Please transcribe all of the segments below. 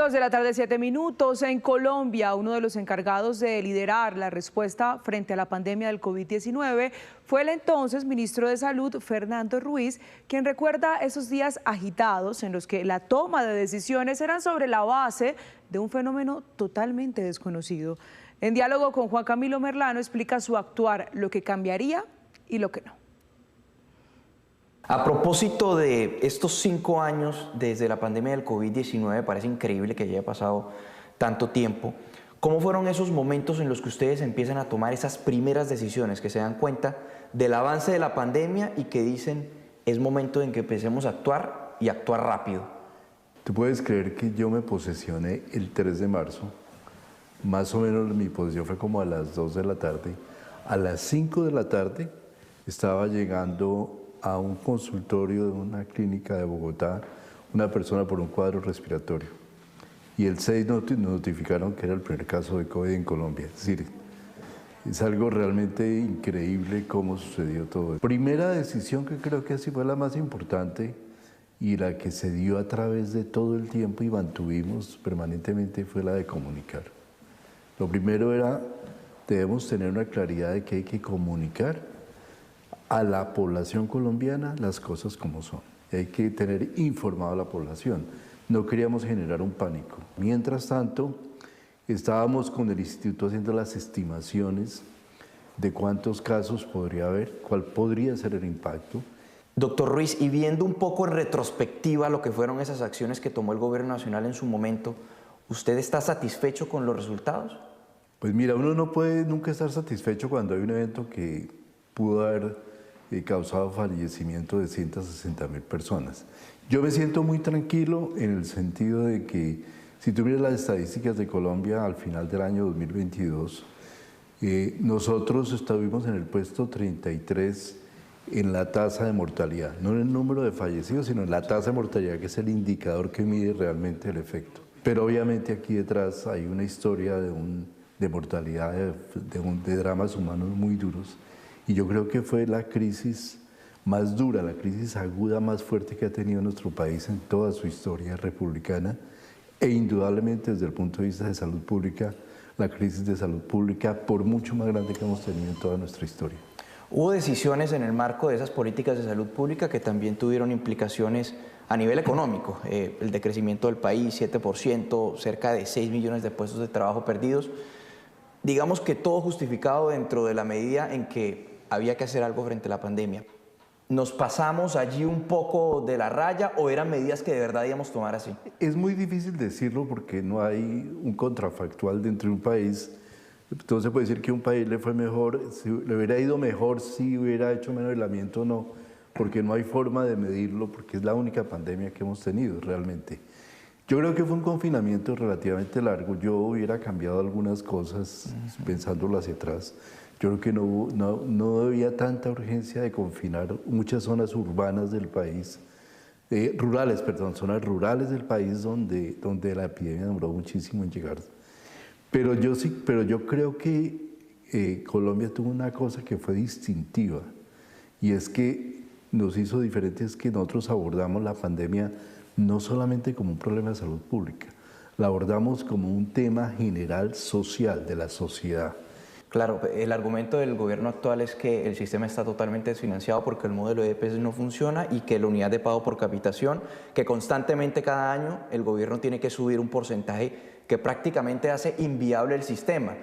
2 de la tarde, 7 minutos. En Colombia, uno de los encargados de liderar la respuesta frente a la pandemia del COVID-19 fue el entonces ministro de Salud, Fernando Ruiz, quien recuerda esos días agitados en los que la toma de decisiones eran sobre la base de un fenómeno totalmente desconocido. En diálogo con Juan Camilo Merlano explica su actuar, lo que cambiaría y lo que no. A propósito de estos 5 años desde la pandemia del COVID-19, parece increíble que haya pasado tanto tiempo. ¿Cómo fueron esos momentos en los que ustedes empiezan a tomar esas primeras decisiones, que se dan cuenta del avance de la pandemia y que dicen es momento en que empecemos a actuar y actuar rápido? ¿Tú puedes creer que yo me posesioné el 3 de marzo? Más o menos mi posesión fue como a las 2 de la tarde. A las 5 de la tarde estaba llegando a un consultorio de una clínica de Bogotá una persona por un cuadro respiratorio. Y el 6 nos notificaron que era el primer caso de COVID en Colombia. Es decir, es algo realmente increíble cómo sucedió todo. Primera decisión que creo que así fue la más importante y la que se dio a través de todo el tiempo y mantuvimos permanentemente fue la de comunicar. Lo primero era, debemos tener una claridad de que hay que comunicar a la población colombiana las cosas como son. Hay que tener informada a la población. No queríamos generar un pánico. Mientras tanto, estábamos con el instituto haciendo las estimaciones de cuántos casos podría haber, cuál podría ser el impacto. Doctor Ruiz, y viendo un poco en retrospectiva lo que fueron esas acciones que tomó el gobierno nacional en su momento, ¿usted está satisfecho con los resultados? Pues mira, uno no puede nunca estar satisfecho cuando hay un evento que pudo haber causado fallecimiento de 160.000 personas. Yo me siento muy tranquilo en el sentido de que si tú miras las estadísticas de Colombia al final del año 2022, nosotros estuvimos en el puesto 33 en la tasa de mortalidad, no en el número de fallecidos, sino en la tasa de mortalidad, que es el indicador que mide realmente el efecto. Pero obviamente aquí detrás hay una historia de mortalidad, de dramas humanos muy duros. Y yo creo que fue la crisis más dura, la crisis aguda más fuerte que ha tenido nuestro país en toda su historia republicana e indudablemente desde el punto de vista de salud pública, la crisis de salud pública por mucho más grande que hemos tenido en toda nuestra historia. Hubo decisiones en el marco de esas políticas de salud pública que también tuvieron implicaciones a nivel económico. El decrecimiento del país, 7%, cerca de 6 millones de puestos de trabajo perdidos. Digamos que todo justificado dentro de la medida en que había que hacer algo frente a la pandemia. ¿Nos pasamos allí un poco de la raya o eran medidas que de verdad íbamos a tomar así? Es muy difícil decirlo porque no hay un contrafactual dentro de un país. Entonces se puede decir que un país le fue mejor, le hubiera ido mejor si hubiera hecho menos aislamiento o no, porque no hay forma de medirlo, porque es la única pandemia que hemos tenido realmente. Yo creo que fue un confinamiento relativamente largo. Yo hubiera cambiado algunas cosas pensándolo hacia atrás. Yo creo que no había tanta urgencia de confinar muchas zonas urbanas del país, zonas rurales del país donde la epidemia demoró muchísimo en llegar. Pero yo creo que Colombia tuvo una cosa que fue distintiva y es que nos hizo diferentes, que nosotros abordamos la pandemia no solamente como un problema de salud pública, la abordamos como un tema general social de la sociedad. Claro, el argumento del gobierno actual es que el sistema está totalmente desfinanciado porque el modelo de EPS no funciona y que la unidad de pago por capitación, que constantemente cada año el gobierno tiene que subir un porcentaje que prácticamente hace inviable el sistema.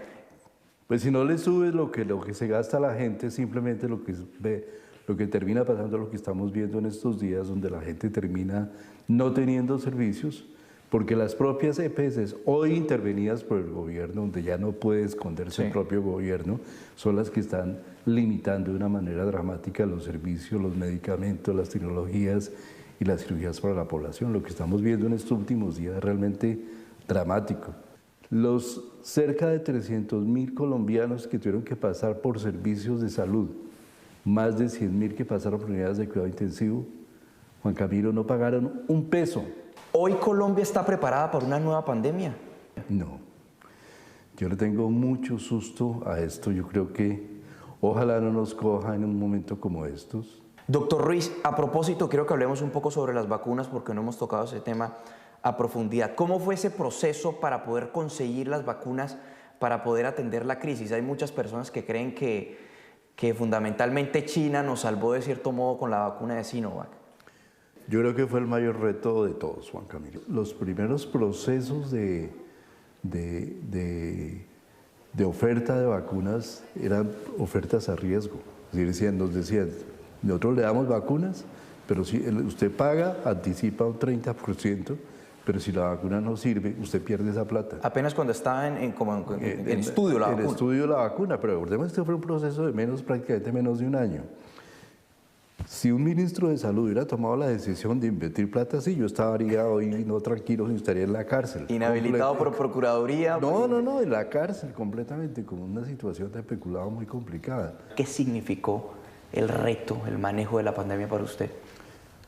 Pues si no le subes lo que se gasta la gente, simplemente lo que termina pasando es lo que estamos viendo en estos días, donde la gente termina no teniendo servicios, porque las propias EPS, hoy intervenidas por el gobierno, donde ya no puede esconderse el propio gobierno, son las que están limitando de una manera dramática los servicios, los medicamentos, las tecnologías y las cirugías para la población. Lo que estamos viendo en estos últimos días es realmente dramático. Los cerca de 300.000 colombianos que tuvieron que pasar por servicios de salud, más de 100.000 que pasaron por unidades de cuidado intensivo, Juan Camilo, no pagaron un peso. ¿Hoy Colombia está preparada para una nueva pandemia? No, yo le tengo mucho susto a esto. Yo creo que ojalá no nos coja en un momento como estos. Doctor Ruiz, a propósito, quiero que hablemos un poco sobre las vacunas porque no hemos tocado ese tema a profundidad. ¿Cómo fue ese proceso para poder conseguir las vacunas, para poder atender la crisis? Hay muchas personas que creen que fundamentalmente China nos salvó de cierto modo con la vacuna de Sinovac. Yo creo que fue el mayor reto de todos, Juan Camilo. Los primeros procesos de oferta de vacunas eran ofertas a riesgo. Es decir, nos decían, nosotros le damos vacunas, pero si usted paga, anticipa un 30%, pero si la vacuna no sirve, usted pierde esa plata. Apenas cuando estaba en estudio la vacuna. En estudio la vacuna, pero recordemos que este fue un proceso de prácticamente menos de un año. Si un ministro de salud hubiera tomado la decisión de invertir plata así, yo estaría hoy no tranquilo, estaría en la cárcel. Inhabilitado por procuraduría. No, en la cárcel completamente, con una situación de peculado muy complicada. ¿Qué significó el reto, el manejo de la pandemia para usted?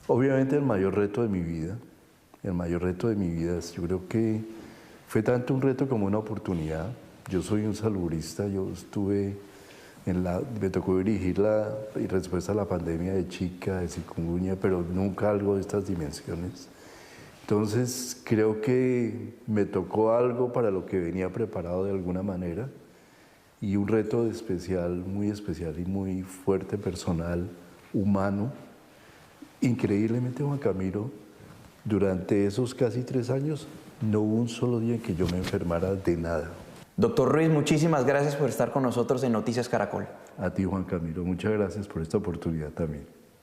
Obviamente el mayor reto de mi vida, yo creo que fue tanto un reto como una oportunidad. Yo soy un salubrista, me tocó dirigir la respuesta a la pandemia de Zika, de chikungunya, pero nunca algo de estas dimensiones. Entonces creo que me tocó algo para lo que venía preparado de alguna manera y un reto muy especial y muy fuerte, personal, humano. Increíblemente, Juan Camilo, durante esos casi 3 años no hubo un solo día en que yo me enfermara de nada. Doctor Ruiz, muchísimas gracias por estar con nosotros en Noticias Caracol. A ti, Juan Camilo, muchas gracias por esta oportunidad también.